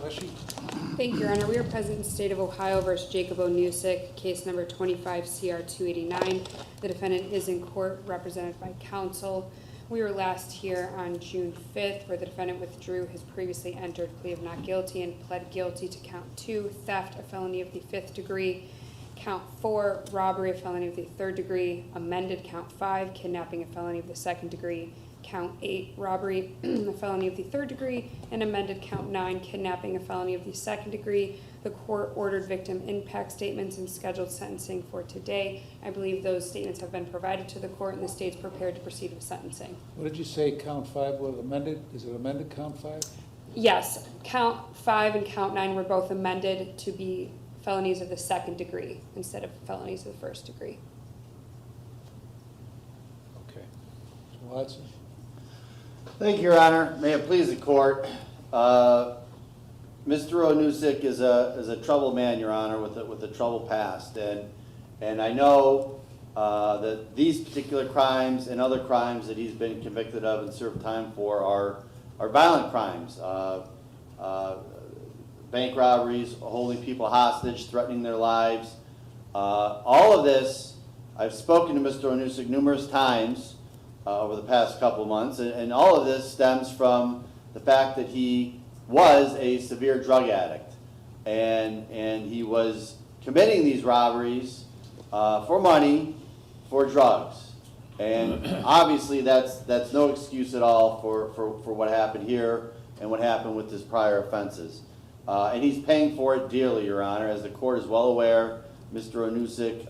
Leshy. Thank you, Your Honor. We are present in the state of Ohio versus Jacob O'Nusick, case number 25 CR 289. The defendant is in court, represented by counsel. We were last here on June 5th, where the defendant withdrew his previously entered plea of not guilty and pled guilty to count 2, theft, a felony of the 5th degree, count 4, robbery, a felony of the 3rd degree, amended count 5, kidnapping, a felony of the 2nd degree, count 8, robbery, a felony of the 3rd degree, and amended count 9, kidnapping, a felony of the 2nd degree. The court ordered victim impact statements and scheduled sentencing for today. I believe those statements have been provided to the court, and the state's prepared to proceed with sentencing. What did you say, count 5 was amended? Is it amended count 5? Yes, count 5 and count 9 were both amended to be felonies of the 2nd degree instead of felonies of the 1st degree. Okay. Mr. Watson? Thank you, Your Honor. May it please the court. Mr. O'Nusick is a troubled man, Your Honor, with a troubled past, and I know that these particular crimes and other crimes that he's been convicted of and served time for are violent crimes. Bank robberies, holding people hostage, threatening their lives. All of this, I've spoken to Mr. O'Nusick numerous times over the past couple of months, and all of this stems from the fact that he was a severe drug addict, and he was committing these robberies for money, for drugs, and obviously that's no excuse at all for what happened here and what happened with his prior offenses. And he's paying for it dearly, Your Honor. As the court is well aware, Mr. O'Nusick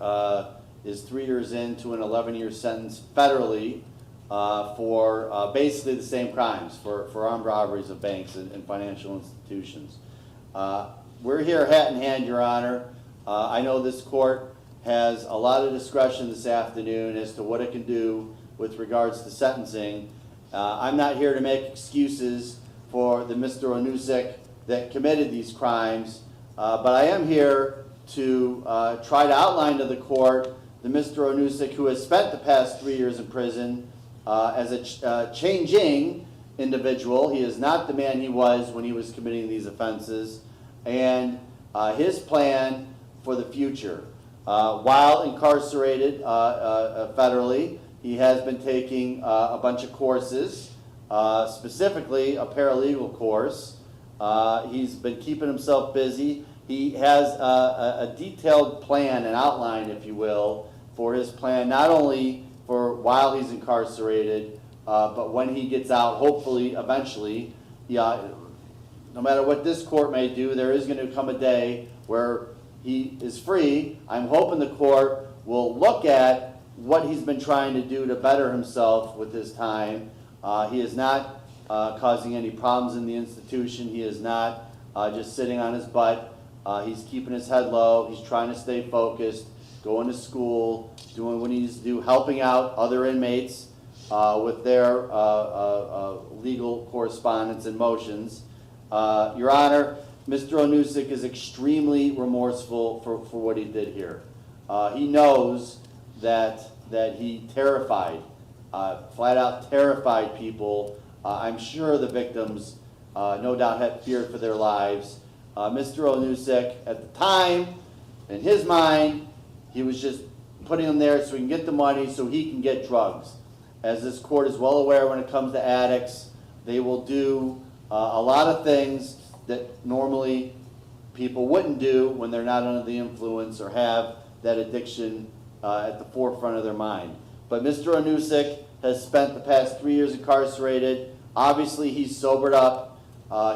is 3 years into an 11-year sentence federally for basically the same crimes, for armed robberies of banks and financial institutions. We're here hat in hand, Your Honor. I know this court has a lot of discretion this afternoon as to what it can do with regards to sentencing. I'm not here to make excuses for the Mr. O'Nusick that committed these crimes, but I am here to try to outline to the court the Mr. O'Nusick who has spent the past 3 years in prison as a changing individual. He is not the man he was when he was committing these offenses, and his plan for the future. While incarcerated federally, he has been taking a bunch of courses, specifically a paralegal course. He's been keeping himself busy. He has a detailed plan, an outline, if you will, for his plan, not only for while he's incarcerated, but when he gets out, hopefully, eventually. No matter what this court may do, there is going to come a day where he is free. I'm hoping the court will look at what he's been trying to do to better himself with his time. He is not causing any problems in the institution. He is not just sitting on his butt. He's keeping his head low. He's trying to stay focused, going to school, doing what he needs to do, helping out other inmates with their legal correspondence and motions. Your Honor, Mr. O'Nusick is extremely remorseful for what he did here. He knows that he terrified, flat out terrified people. I'm sure the victims no doubt had feared for their lives. Mr. O'Nusick, at the time, in his mind, he was just putting them there so he can get the money so he can get drugs. As this court is well aware, when it comes to addicts, they will do a lot of things that normally people wouldn't do when they're not under the influence or have that addiction at the forefront of their mind. But Mr. O'Nusick has spent the past 3 years incarcerated. Obviously, he's sobered up.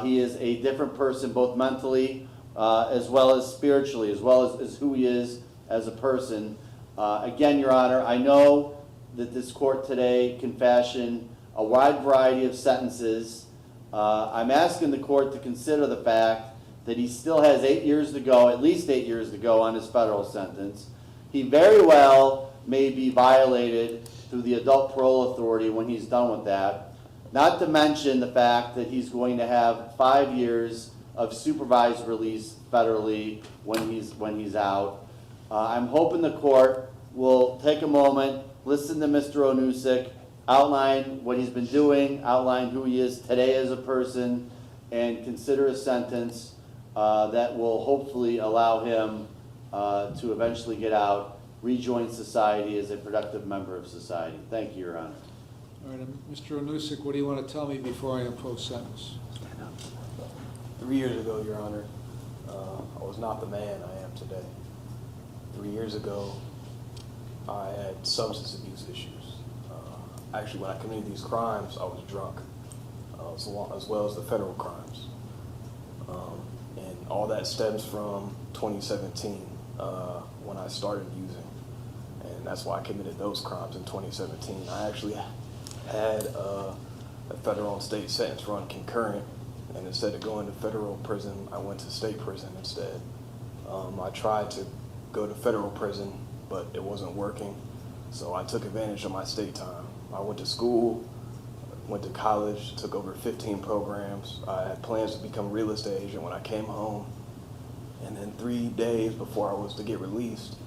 He is a different person, both mentally as well as spiritually, as well as who he is as a person. Again, Your Honor, I know that this court today can fashion a wide variety of sentences. I'm asking the court to consider the fact that he still has 8 years to go, at least 8 years to go on his federal sentence. He very well may be violated through the adult parole authority when he's done with that. Not to mention the fact that he's going to have 5 years of supervised release federally when he's out. I'm hoping the court will take a moment, listen to Mr. O'Nusick, outline what he's been doing, outline who he is today as a person, and consider a sentence that will hopefully allow him to eventually get out, rejoin society as a productive member of society. Thank you, Your Honor. All right, Mr. Onusik, what do you want to tell me before I impose sentence? 3 years ago, Your Honor, I was not the man I am today. 3 years ago, I had substance abuse issues. Actually, when I committed these crimes, I was drunk, as well as the federal crimes. And all that stems from 2017, when I started using. And that's why I committed those crimes in 2017. I actually had a federal and state sentence run concurrent, and instead of going to federal prison, I went to state prison instead. I tried to go to federal prison, but it wasn't working, so I took advantage of my state time. I went to school, went to college, took over 15 programs. I had plans to become a real estate agent when I came home, and then 3 days before I was to get released,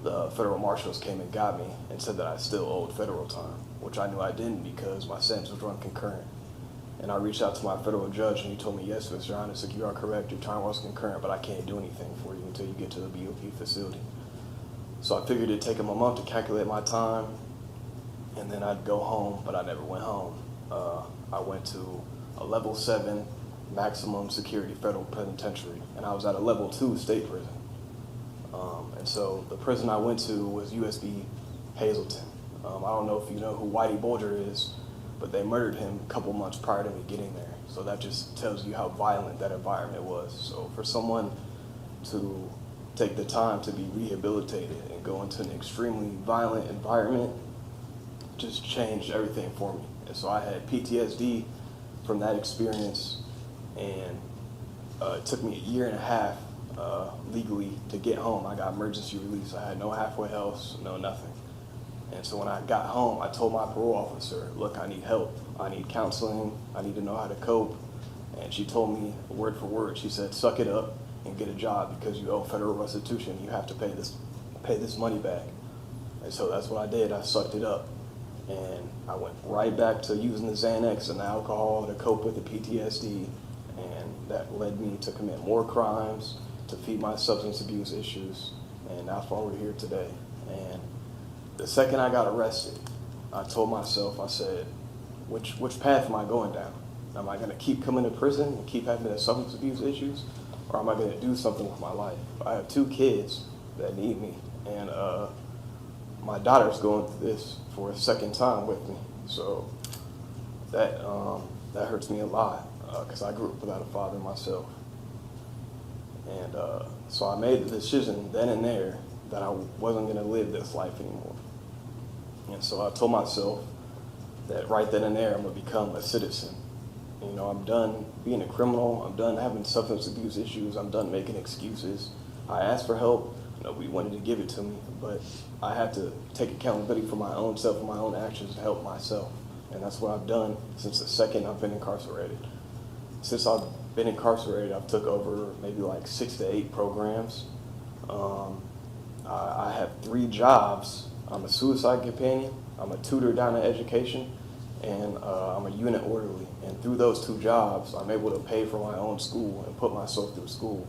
the federal marshals came and got me and said that I still owed federal time, which I knew I didn't because my sentence was run concurrent. And I reached out to my federal judge, and he told me, yes, Mr. Onusik, you are correct, your time was concurrent, but I can't do anything for you until you get to the BOP facility. So I figured it'd take him a month to calculate my time, and then I'd go home, but I never went home. I went to a level 7 maximum security federal penitentiary, and I was at a level 2 state prison. And so the prison I went to was USB Hazleton. I don't know if you know who Whitey Bulger is, but they murdered him a couple months prior to me getting there. So that just tells you how violent that environment was. So for someone to take the time to be rehabilitated and go into an extremely violent environment just changed everything for me. And so I had PTSD from that experience, and it took me 1.5 years legally to get home. I got emergency release. I had no halfway house, no nothing. And so when I got home, I told my parole officer, look, I need help. I need counseling. I need to know how to cope. And she told me word for word. She said, suck it up and get a job because you owe federal restitution. You have to pay this money back. And so that's what I did. I sucked it up. And I went right back to using the Xanax and the alcohol to cope with the PTSD. And that led me to commit more crimes, to feed my substance abuse issues. And that's why we're here today. And the second I got arrested, I told myself, I said, which path am I going down? Am I going to keep coming to prison and keep having the substance abuse issues? Or am I going to do something with my life? I have 2 kids that need me. And my daughter's going through this for a second time with me. So that hurts me a lot because I grew up without a father myself. And so I made the decision then and there that I wasn't going to live this life anymore. And so I told myself that right then and there I'm going to become a citizen. You know, I'm done being a criminal. I'm done having substance abuse issues. I'm done making excuses. I asked for help. Nobody wanted to give it to me, but I had to take accountability for my own self and my own actions to help myself. And that's what I've done since the second I've been incarcerated. Since I've been incarcerated, I've took over maybe like 6 to 8 programs. I have 3 jobs. I'm a suicide companion, I'm a tutor down in education, and I'm a unit orderly. And through those 2 jobs, I'm able to pay for my own school and put myself through school.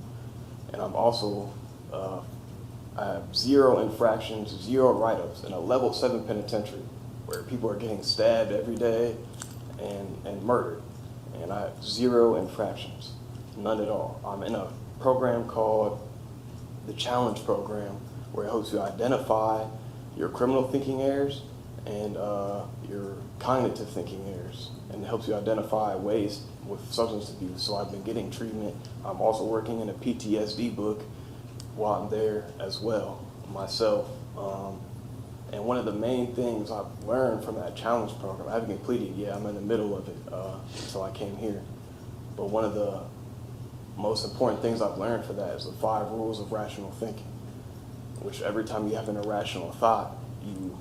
And I'm also, I have 0 infractions, 0 write-ups in a level 7 penitentiary where people are getting stabbed every day and murdered. And I have 0 infractions, none at all. I'm in a program called the Challenge Program, where it helps you identify your criminal thinking errors and your cognitive thinking errors, and it helps you identify ways with substance abuse. So I've been getting treatment. I'm also working in a PTSD book while I'm there as well myself. And one of the main things I've learned from that challenge program, I haven't completed yet, I'm in the middle of it until I came here. But one of the most important things I've learned for that is the 5 rules of rational thinking, which every time you have an irrational thought, you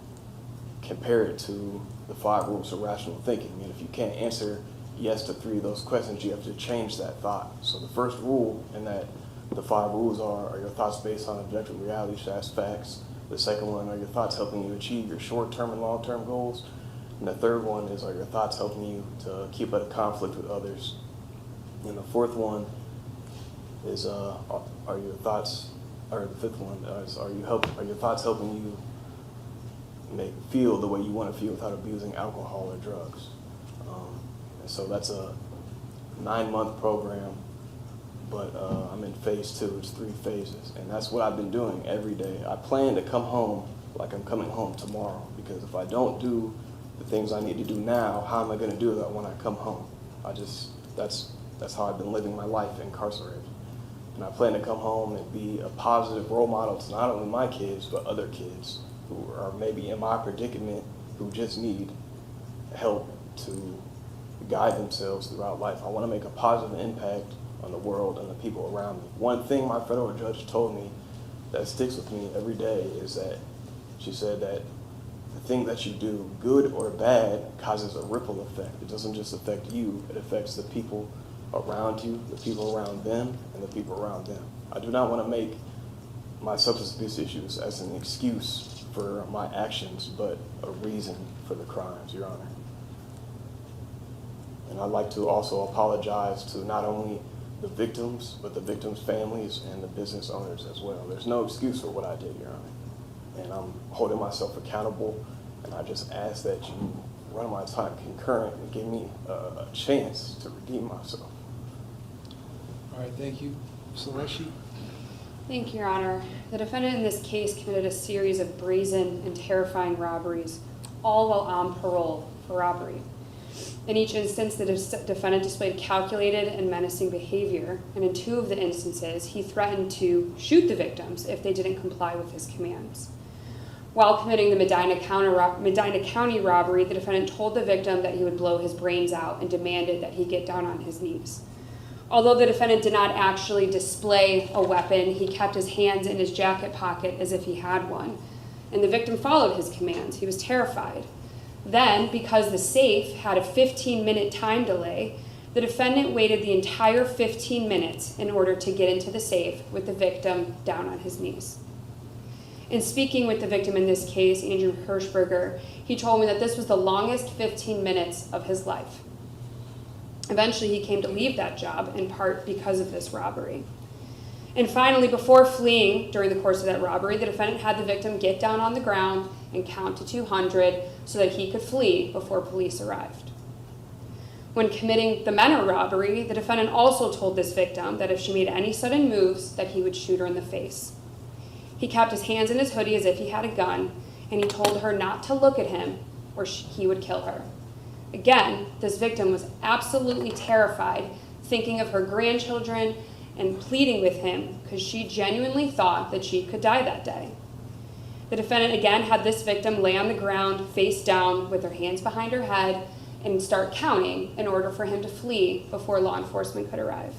compare it to the 5 rules of rational thinking. And if you can't answer yes to 3 of those questions, you have to change that thought. So the first rule in that the 5 rules are your thoughts based on objective reality, facts? The second one, are your thoughts helping you achieve your short-term and long-term goals? And the third one is, are your thoughts helping you to keep out of conflict with others? And the fourth one is, are your thoughts, or the fifth one is, are your thoughts helping you feel the way you want to feel without abusing alcohol or drugs? And so that's a 9-month program, but I'm in phase 2. It's 3 phases, and that's what I've been doing every day. I plan to come home like I'm coming home tomorrow, because if I don't do the things I need to do now, how am I going to do that when I come home? That's how I've been living my life incarcerated. And I plan to come home and be a positive role model to not only my kids, but other kids who are maybe in my predicament, who just need help to guide themselves throughout life. I want to make a positive impact on the world and the people around me. One thing my federal judge told me that sticks with me every day is that she said that the thing that you do, good or bad, causes a ripple effect. It doesn't just affect you, it affects the people around you, the people around them, and the people around them. I do not want to make my substance abuse issues as an excuse for my actions, but a reason for the crimes, Your Honor. And I'd like to also apologize to not only the victims, but the victims' families and the business owners as well. There's no excuse for what I did, Your Honor. And I'm holding myself accountable, and I just ask that you run my time concurrent and give me a chance to redeem myself. All right, thank you. Saleshi? Thank you, Your Honor. The defendant in this case committed a series of brazen and terrifying robberies, all while on parole for robbery. In each instance, the defendant displayed calculated and menacing behavior, and in 2 of the instances, he threatened to shoot the victims if they didn't comply with his commands. While committing the Medina County robbery, the defendant told the victim that he would blow his brains out and demanded that he get down on his knees. Although the defendant did not actually display a weapon, he kept his hands in his jacket pocket as if he had one, and the victim followed his commands. He was terrified. Then, because the safe had a 15-minute time delay, the defendant waited the entire 15 minutes in order to get into the safe with the victim down on his knees. In speaking with the victim in this case, Andrew Hirschberger, he told me that this was the longest 15 minutes of his life. Eventually, he came to leave that job, in part because of this robbery. And finally, before fleeing during the course of that robbery, the defendant had the victim get down on the ground and count to 200 so that he could flee before police arrived. When committing the Menor robbery, the defendant also told this victim that if she made any sudden moves, that he would shoot her in the face. He kept his hands in his hoodie as if he had a gun, and he told her not to look at him or he would kill her. Again, this victim was absolutely terrified, thinking of her grandchildren and pleading with him because she genuinely thought that she could die that day. The defendant again had this victim lay on the ground, face down, with her hands behind her head, and start counting in order for him to flee before law enforcement could arrive.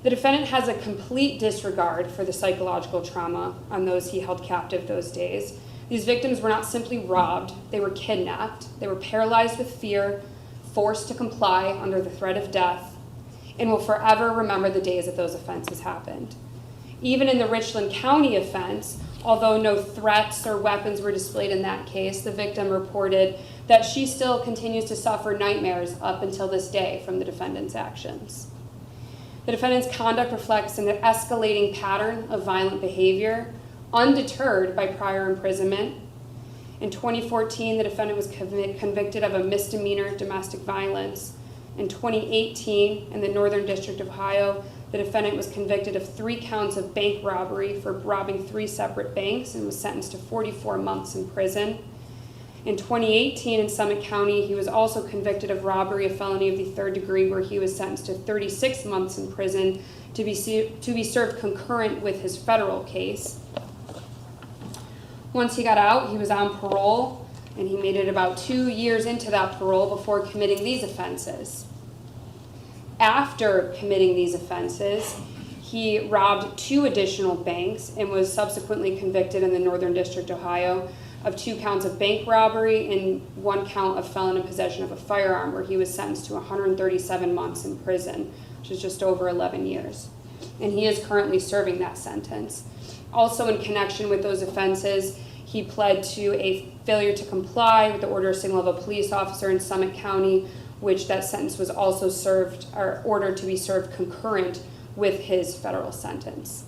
The defendant has a complete disregard for the psychological trauma on those he held captive those days. These victims were not simply robbed, they were kidnapped, they were paralyzed with fear, forced to comply under the threat of death, and will forever remember the days that those offenses happened. Even in the Richland County offense, although no threats or weapons were displayed in that case, the victim reported that she still continues to suffer nightmares up until this day from the defendant's actions. The defendant's conduct reflects an escalating pattern of violent behavior, undeterred by prior imprisonment. In 2014, the defendant was convicted of a misdemeanor domestic violence. In 2018, in the Northern District of Ohio, the defendant was convicted of 3 counts of bank robbery for robbing 3 separate banks and was sentenced to 44 months in prison. In 2018, in Summit County, he was also convicted of robbery, a felony of the 3rd degree, where he was sentenced to 36 months in prison to be served concurrent with his federal case. Once he got out, he was on parole, and he made it about 2 years into that parole before committing these offenses. After committing these offenses, he robbed 2 additional banks and was subsequently convicted in the Northern District, Ohio, of 2 counts of bank robbery and 1 count of felon in possession of a firearm, where he was sentenced to 137 months in prison, which is just over 11 years. And he is currently serving that sentence. Also, in connection with those offenses, he pled to a failure to comply with the order of signal of a police officer in Summit County, which that sentence was also served or ordered to be served concurrent with his federal sentence.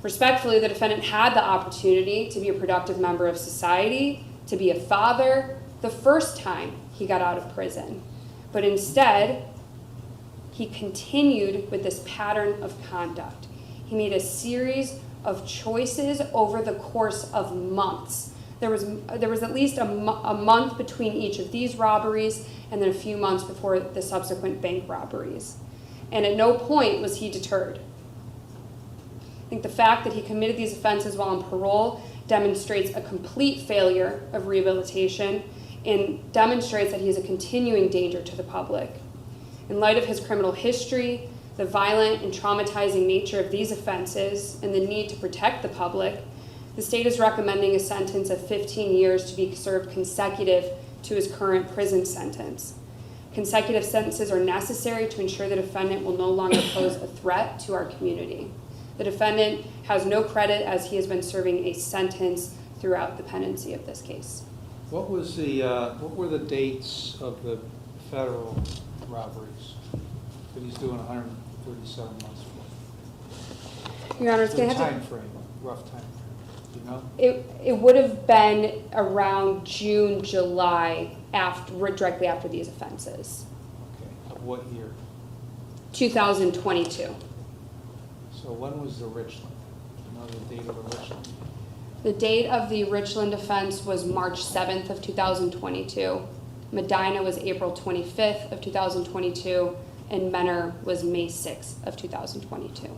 Respectfully, the defendant had the opportunity to be a productive member of society, to be a father, the first time he got out of prison. But instead, he continued with this pattern of conduct. He made a series of choices over the course of months. There was at least a month between each of these robberies and then a few months before the subsequent bank robberies. And at no point was he deterred. I think the fact that he committed these offenses while on parole demonstrates a complete failure of rehabilitation and demonstrates that he is a continuing danger to the public. In light of his criminal history, the violent and traumatizing nature of these offenses, and the need to protect the public, the state is recommending a sentence of 15 years to be served consecutive to his current prison sentence. Consecutive sentences are necessary to ensure the defendant will no longer pose a threat to our community. The defendant has no credit as he has been serving a sentence throughout the pendency of this case. What were the dates of the federal robberies that he's doing 137 months for? Your Honor, it's The going to have time to... frame, rough time frame, you know? It would have been around June, July, directly after these offenses. Okay, of what year? 2022. So when was the Richland? You know the date of the Richland? The date of the Richland offense was March 7th of 2022. Medina was April 25th of 2022, and Menor was May 6th of 2022. Okay,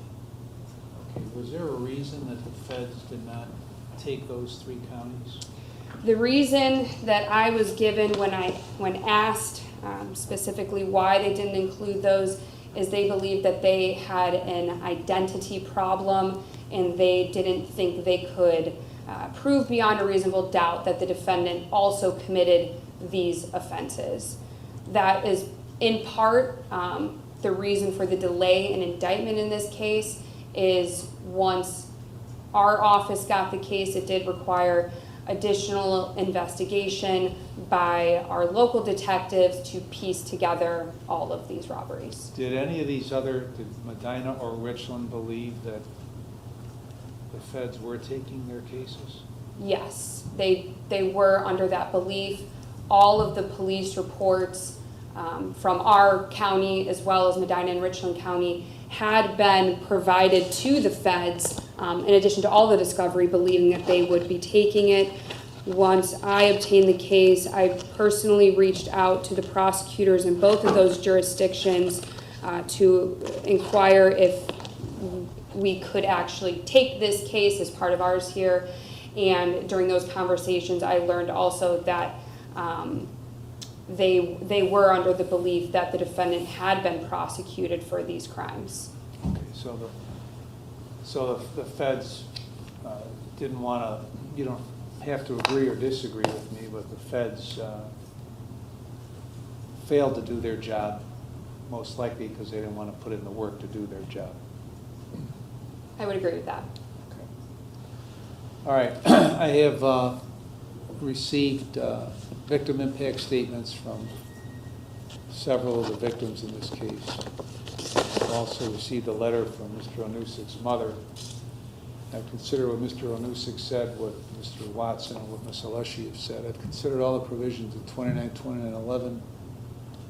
was there a reason that the feds did not take those three counties? The reason that I was given when asked specifically why they didn't include those is they believed that they had an identity problem and they didn't think they could prove beyond a reasonable doubt that the defendant also committed these offenses. That is in part the reason for the delay in indictment in this case is once our office got the case, it did require additional investigation by our local detectives to piece together all of these robberies. Did any of these did Medina or Richland believe that the feds were taking their cases? Yes, they were under that belief. All of the police reports from our county as well as Medina and Richland County had been provided to the feds in addition to all the discovery, believing that they would be taking it. Once I obtained the case, I personally reached out to the prosecutors in both of those jurisdictions to inquire if we could actually take this case as part of ours here. And during those conversations, I learned also that they were under the belief that the defendant had been prosecuted for these crimes. Okay, so the feds didn't want to, you don't have to agree or disagree with me, but the feds failed to do their job, most likely because they didn't want to put in the work to do their job. I would agree with that. Okay. All right, I have received victim impact statements from several of the victims in this case. I've also received a letter from Mr. Onusic's mother. I've considered what Mr. Onusik said, what Mr. Watson and what Ms. Aleshi have said. I've considered all the provisions of 29, 29, 11,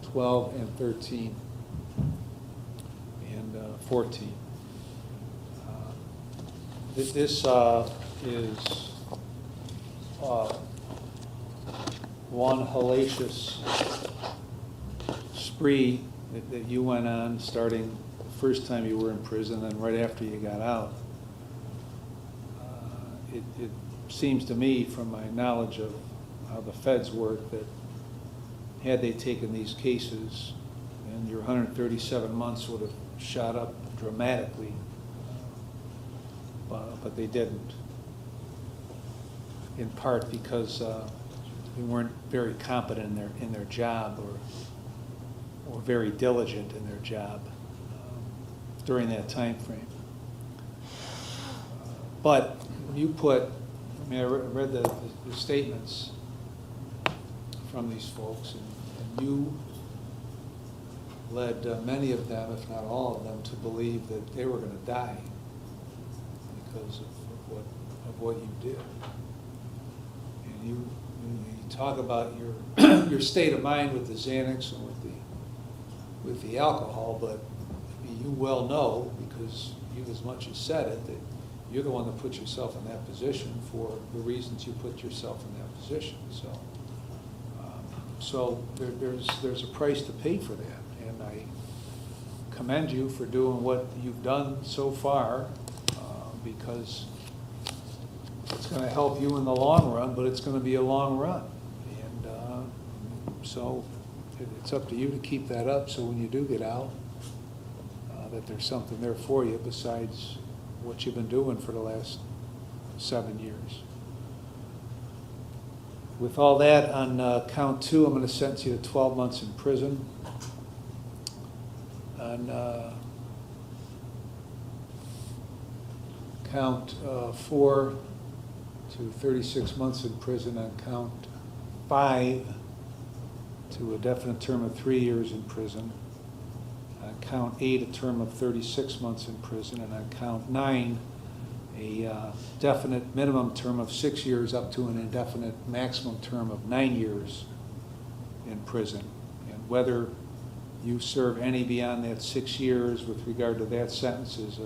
12, and 13, and 14. This is one hellacious spree that you went on starting the first time you were in prison and right after you got out. It seems to me, from my knowledge of how the feds work, that had they taken these cases, and your 137 months would have shot up dramatically, but they didn't. In part because they weren't very competent in their job or very diligent in their job during that time frame. But you put, I mean, I read the statements from these folks, and you led many of them, if not all of them, to believe that they were going to die because of what you did. And you talk about your your state of mind with the Xanax and with the alcohol, but you well know, because you as much as said it, that you're the one that put yourself in that position for the reasons you put yourself in that position. So there's a price to pay for that, and I commend you for doing what you've done so far, because it's going to help you in the long run, but it's going to be a long run. And so it's up to you to keep that up, so when you do get out, that there's something there for you besides what you've been doing for the last 7 years. With all that, on count 2, I'm going to sentence you to 12 months in prison. On count 4 to 36 months in prison. On count 5 to a definite term of 3 years in prison. On count 8, a term of 36 months in prison. And on count 9, a definite minimum term of 6 years up to an indefinite maximum term of 9 years in prison. And whether you serve any beyond that 6 years with regard to that sentence is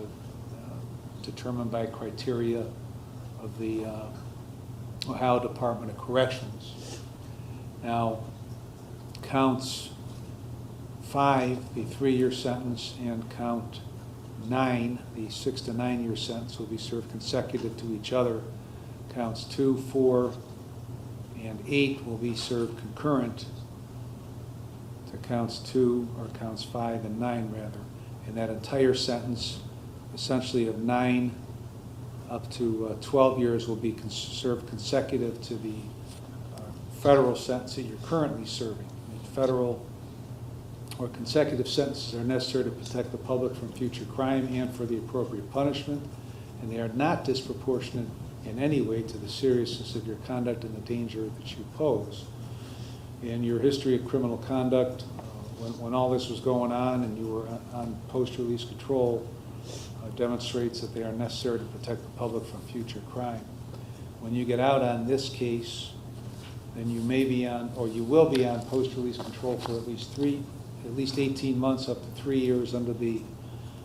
determined by criteria of the Ohio Department of Corrections. Now, counts 5, the 3-year sentence, and count 9, the 6 to 9 year sentence, will be served consecutive to each other. Counts 2, 4, and 8 will be served concurrent to counts 2, or counts 5 and 9 rather. And that entire sentence, essentially of 9 up to 12 years, will be served consecutive to the federal sentence that you're currently serving. And federal or consecutive sentences are necessary to protect the public from future crime and for the appropriate punishment, and they are not disproportionate in any way to the seriousness of your conduct and the danger that you pose. In your history of criminal conduct, when all this was going on and you were on post-release control, demonstrates that they are necessary to protect the public from future crime. When you get out on this case, then you may be on, or you will be on post-release control for at least 18 months up to 3 years under the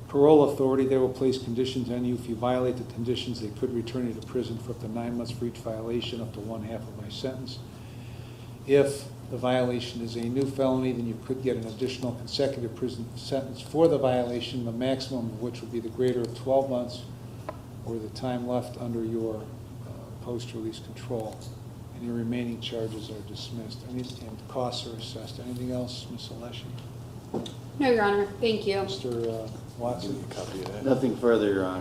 parole authority. They will place conditions on you. If you violate the conditions, they could return you to prison for up to 9 months for each violation, up to 1/2 of my sentence. If the violation is a new felony, then you could get an additional consecutive prison sentence for the violation, the maximum of which would be the greater of 12 months or the time left under your post-release control. And your remaining charges are dismissed. And costs are assessed. Anything else, Ms. Alessi? No, Your Honor. Thank you. Mr. Watson? Copy of that. Nothing further, Your Honor.